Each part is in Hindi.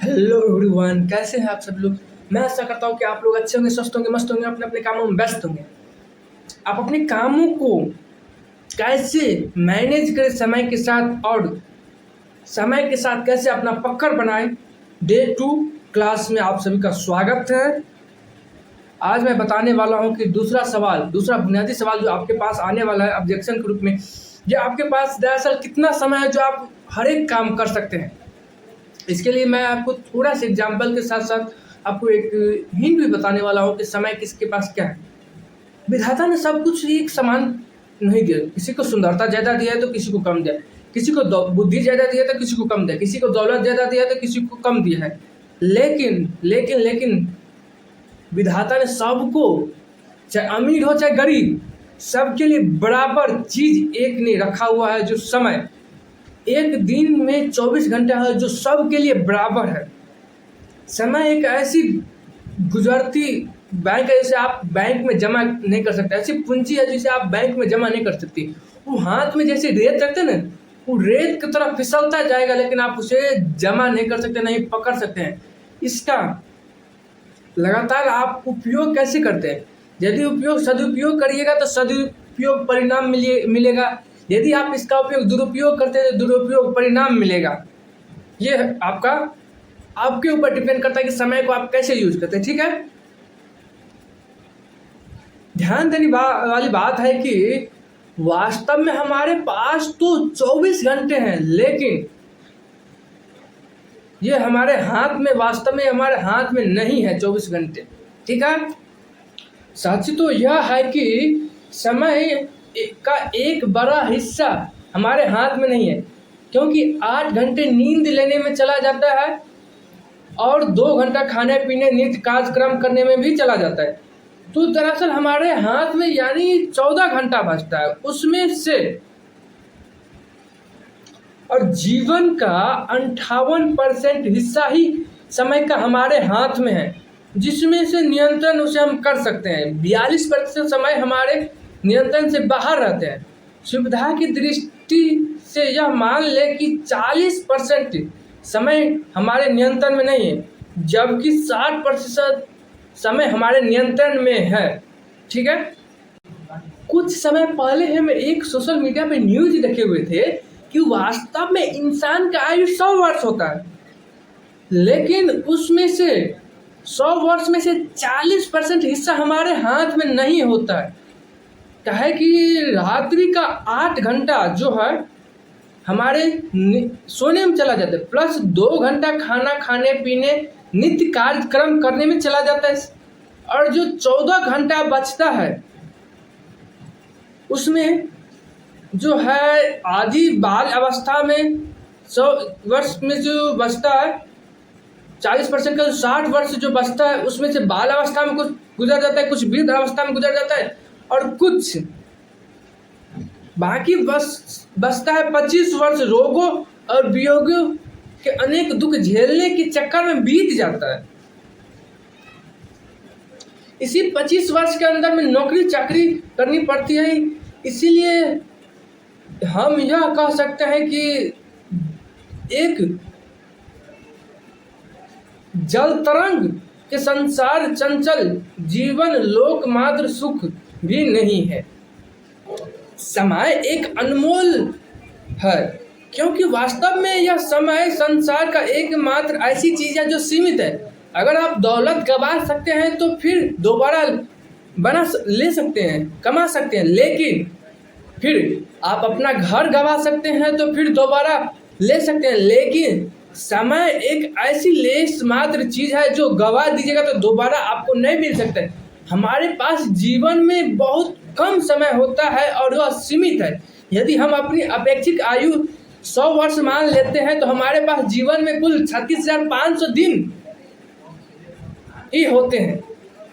हेलो एवरीवन, कैसे हैं आप सब लोग। मैं आशा करता हूँ कि आप लोग अच्छे होंगे, स्वस्थ होंगे, मस्त होंगे, अपने अपने कामों में व्यस्त होंगे। आप अपने कामों को कैसे मैनेज करें समय के साथ, और समय के साथ कैसे अपना पकड़ बनाएं। डे 2 क्लास में आप सभी का स्वागत है। आज मैं बताने वाला हूँ कि दूसरा बुनियादी सवाल जो आपके पास आने वाला है ऑब्जेक्शन के रूप में, ये आपके पास दरअसल कितना समय है जो आप हर एक काम कर सकते हैं। इसके लिए मैं आपको थोड़ा सा एग्जाम्पल के साथ साथ आपको एक हिंट भी बताने वाला हूँ कि समय किसके पास क्या है। विधाता ने सब कुछ एक समान नहीं दिया। किसी को सुंदरता ज़्यादा दिया है तो किसी को कम दिया, किसी को बुद्धि ज़्यादा दिया तो किसी को कम दिया, किसी को दौलत ज़्यादा दिया तो किसी को कम दिया है। लेकिन लेकिन लेकिन विधाता ने सबको, चाहे अमीर हो चाहे गरीब, सबके लिए बराबर चीज़ एक ने रखा हुआ है, जो समय। एक दिन में 24 घंटा है जो सबके लिए बराबर है। समय एक ऐसी गुजरती बैंक है जिसे आप बैंक में जमा नहीं कर सकते, ऐसी पूंजी है जिसे आप बैंक में जमा नहीं कर सकती। वो हाथ में जैसे रेत रखते हैं ना, वो रेत की तरह फिसलता जाएगा, लेकिन आप उसे जमा नहीं कर सकते, नहीं पकड़ सकते हैं। इसका लगातार आप उपयोग कैसे करते हैं। यदि सदुपयोग करिएगा तो सदुपयोग परिणाम मिलेगा। यदि आप इसका उपयोग दुरुपयोग करते हैं तो दुरुपयोग परिणाम मिलेगा। ये आपके ऊपर डिपेंड करता है कि समय को आप कैसे यूज करते हैं। ठीक है, ध्यान देने वाली बात है कि वास्तव में हमारे पास तो 24 घंटे हैं, लेकिन ये वास्तव में हमारे हाथ में नहीं है 24 घंटे। ठीक है, सच तो यह है कि समय का एक बड़ा हिस्सा हमारे हाथ में नहीं है, क्योंकि 8 घंटे नींद लेने में चला जाता है और 2 घंटा खाने पीने नित्य कार्यक्रम करने में भी चला जाता है। तो दरअसल हमारे हाथ में यानी 14 घंटा बचता है उसमें से, और जीवन का 58% हिस्सा ही समय का हमारे हाथ में है, जिसमें से नियंत्रण उसे हम कर सकते हैं। 42% समय हमारे नियंत्रण से बाहर रहते हैं। सुविधा की दृष्टि से यह मान ले कि 40% समय हमारे नियंत्रण में नहीं है, जबकि 60% समय हमारे नियंत्रण में है। ठीक है, कुछ समय पहले हम एक सोशल मीडिया पे न्यूज देखे हुए थे कि वास्तव में इंसान का आयु 100 वर्ष होता है, लेकिन उसमें से 100 वर्ष में से 40% हिस्सा हमारे हाथ में नहीं होता है। कहे कि रात्रि का 8 घंटा जो है हमारे सोने में चला जाता है, प्लस 2 घंटा खाना खाने पीने नित्य कार्यक्रम करने में चला जाता है, और जो 14 घंटा बचता है उसमें जो है आदि बाल अवस्था में 100 वर्ष में जो बचता है, 40% का 60 वर्ष जो बचता है उसमें से बाल अवस्था में कुछ गुजर जाता है, कुछ वृद्ध अवस्था में गुजर जाता है, और कुछ बाकी बचता है 25 वर्ष रोगों और वियोगों के अनेक दुख झेलने के चक्कर में बीत जाता है। इसी 25 वर्ष के अंदर में नौकरी चाकरी करनी पड़ती है। इसीलिए हम यह कह सकते हैं कि एक जल तरंग के संसार चंचल जीवन लोक मात्र सुख भी नहीं है। समय एक अनमोल है, क्योंकि वास्तव में यह समय संसार का एकमात्र ऐसी चीज है जो सीमित है। अगर आप दौलत गंवा सकते हैं तो फिर दोबारा ले सकते हैं, कमा सकते हैं, लेकिन फिर आप अपना घर गंवा सकते हैं तो फिर दोबारा ले सकते हैं, लेकिन समय एक ऐसी लेस मात्र चीज है जो गंवा दीजिएगा तो दोबारा आपको नहीं मिल सकता है। हमारे पास जीवन में बहुत कम समय होता है और वह सीमित है। यदि हम अपनी अपेक्षित आयु 100 वर्ष मान लेते हैं तो हमारे पास जीवन में कुल 36,500 दिन ही होते हैं।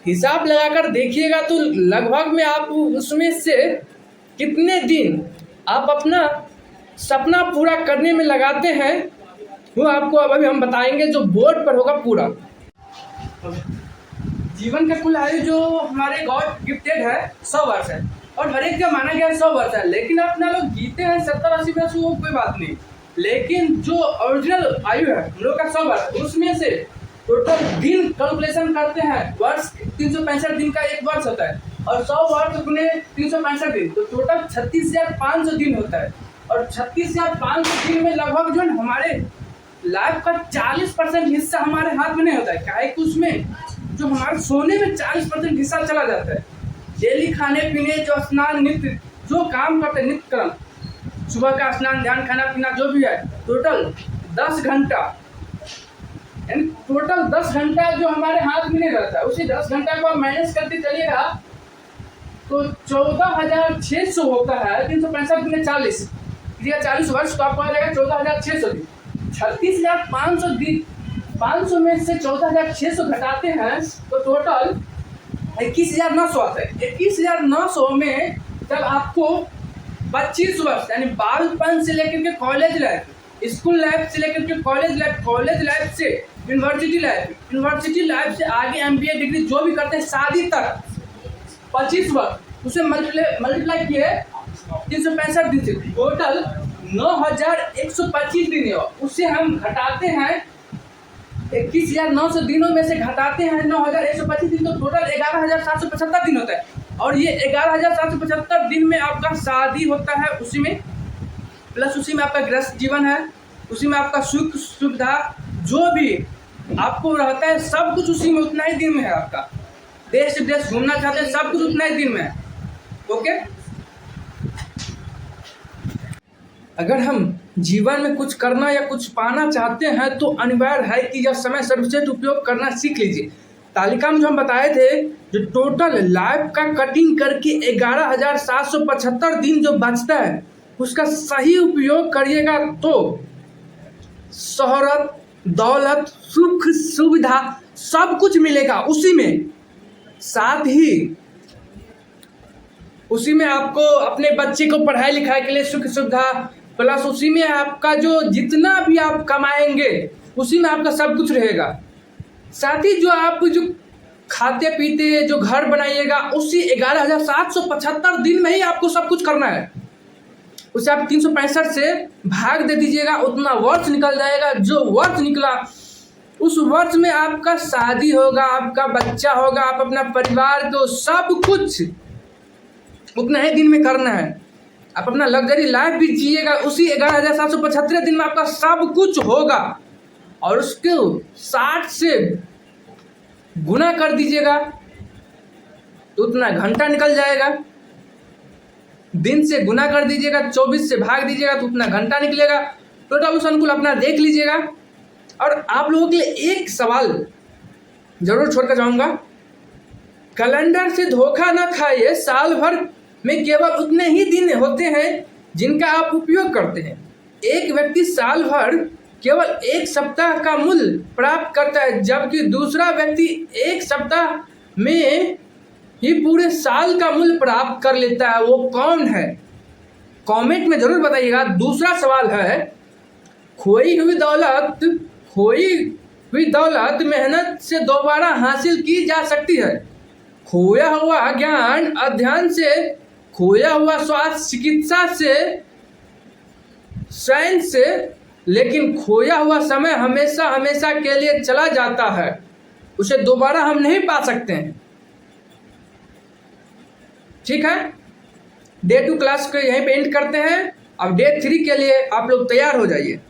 हिसाब लगाकर देखिएगा तो लगभग में आप उसमें से कितने दिन आप अपना सपना पूरा करने में लगाते हैं वो आपको अभी हम बताएंगे, जो बोर्ड पर होगा पूरा। जीवन का कुल आयु जो हमारे गॉड गिफ्टेड है 100 वर्ष है, और हर एक का माना गया 100 वर्ष है, लेकिन अपना लोग जीते हैं 70-80 वर्ष, वो कोई बात नहीं, लेकिन जो ओरिजिनल आयु है हम लोग का 100 वर्ष, उसमें से टोटल दिन कैलकुलेशन करते हैं, वर्ष 365 दिन का एक वर्ष होता है और 100 वर्ष गुने 365 दिन, तो टोटल 36,500 दिन होता है। और 36,500 दिन में लगभग जो है हमारे लाइफ का 40% हिस्सा हमारे हाथ में नहीं होता है। क्या है कि उसमें जो हमारे सोने में 40% हिस्सा चला जाता है। डेली खाने पीने, जो स्नान, नित्य जो काम करते हैं, नित्य कर्म, सुबह का स्नान, ध्यान, खाना पीना जो भी है, टोटल 10 घंटा, यानी टोटल 10 घंटा जो हमारे हाथ में नहीं रहता है, उसी 10 घंटा को आप मैनेज करते चलिएगा तो 14,600 होता है। 365 गुने 40, 40 वर्ष, तो आपको आ जाएगा 14,600 दिन। 36,500 दिन, 500 में से 14,600 घटाते हैं तो टोटल 21,900 आता है। 21,900 में जब आपको 25 वर्ष, यानी बालपन से लेकर के कॉलेज लाइफ, स्कूल लाइफ से लेकर के कॉलेज लाइफ, कॉलेज लाइफ से यूनिवर्सिटी लाइफ, यूनिवर्सिटी लाइफ से आगे MBA डिग्री जो भी करते हैं, शादी तक 25 वर्ष, उसे मल्टीप्लाई किए 365 दिन से, टोटल 9,125 दिन है। उससे हम घटाते हैं 21,900 दिनों में से घटाते हैं 9,125 दिन, तो टोटल 11,775 दिन होता है। और ये 11,775 दिन में आपका शादी होता है, उसी में प्लस उसी में आपका गृहस्थ जीवन है, उसी में आपका सुख सुविधा जो भी आपको रहता है, सब कुछ उसी में उतना ही दिन में है। आपका देश से देश घूमना चाहते हैं, सब कुछ उतना ही दिन में है। ओके, अगर हम जीवन में कुछ करना या कुछ पाना चाहते हैं तो अनिवार्य है कि यह समय सर्वश्रेष्ठ उपयोग करना सीख लीजिए। तालिका में जो हम बताए थे, जो टोटल लाइफ का कटिंग करके 11,775 दिन जो बचता है, उसका सही उपयोग करिएगा तो शोहरत, दौलत, सुख सुविधा सब कुछ मिलेगा उसी में। साथ ही उसी में आपको अपने बच्चे को पढ़ाई लिखाई के लिए सुख सुविधा, प्लस उसी में आपका जो जितना भी आप कमाएंगे उसी में आपका सब कुछ रहेगा। साथ ही जो आप जो खाते पीते, जो घर बनाइएगा, उसी 11,775 दिन में ही आपको सब कुछ करना है। उसे आप 365 से भाग दे दीजिएगा, उतना वर्ष निकल जाएगा। जो वर्ष निकला उस वर्ष में आपका शादी होगा, आपका बच्चा होगा, आप अपना परिवार, तो सब कुछ उतना ही दिन में करना है। आप अपना लग्जरी लाइफ भी जिएगा, उसी 11,775 दिन में आपका सब कुछ होगा। और उसको 60 से गुना कर दीजिएगा तो उतना घंटा निकल जाएगा। दिन से गुना कर दीजिएगा, 24 से भाग दीजिएगा तो उतना घंटा निकलेगा। टोटल उस अनुकूल अपना देख लीजिएगा। और आप लोगों के लिए एक सवाल जरूर छोड़कर जाऊंगा, कैलेंडर से धोखा ना खाइए। साल भर में केवल उतने ही दिन होते हैं जिनका आप उपयोग करते हैं। एक व्यक्ति साल भर केवल 1 सप्ताह का मूल्य प्राप्त करता है, जबकि दूसरा व्यक्ति 1 सप्ताह में ही पूरे साल का मूल्य प्राप्त कर लेता है। वो कौन है? कमेंट में जरूर बताइएगा। दूसरा सवाल है, खोई हुई दौलत मेहनत से दोबारा हासिल की जा सकती है। खोया हुआ ज्ञान अध्ययन से, खोया हुआ स्वास्थ्य चिकित्सा से, साइंस से, लेकिन खोया हुआ समय हमेशा हमेशा के लिए चला जाता है, उसे दोबारा हम नहीं पा सकते हैं। ठीक है, डे 2 क्लास को यहीं पे एंड करते हैं। अब डे 3 के लिए आप लोग तैयार हो जाइए।